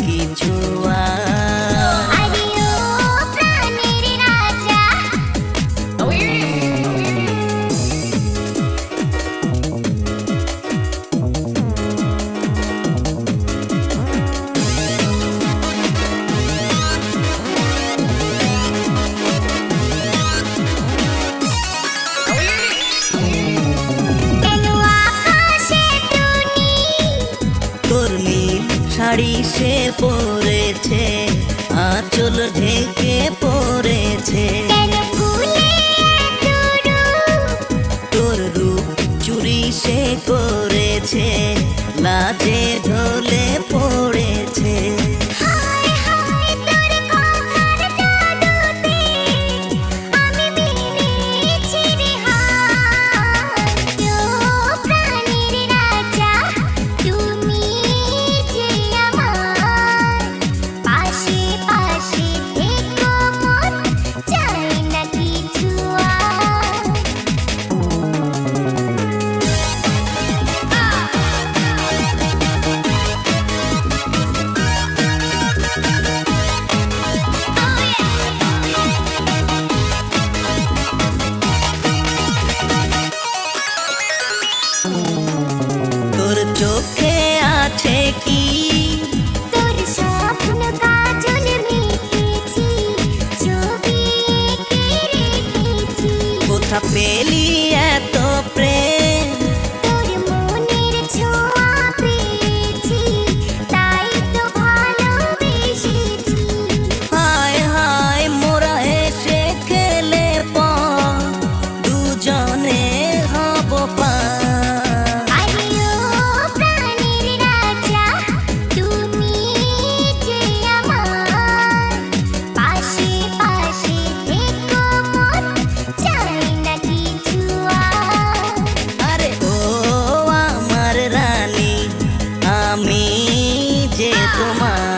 কিছু শাড়ি সে পরেছে, আঁচল ঢেকে পড়েছে। তোর রূপ চুরি সে করেছে, লাজে ঢলে পড়েছে। তোর চোখে আছে কি তোর স্বপ্ন কাজল মেখেছি, ছবি এঁকে রেখেছি। কোথা পেলি এত প্রেম? তোর মনের ছোঁয়া পেয়েছি, তাই তো ভালোবেসেছি। হায় হায় মোরা হেসে খেলে দুজনে হব পা। আমি যে তোমার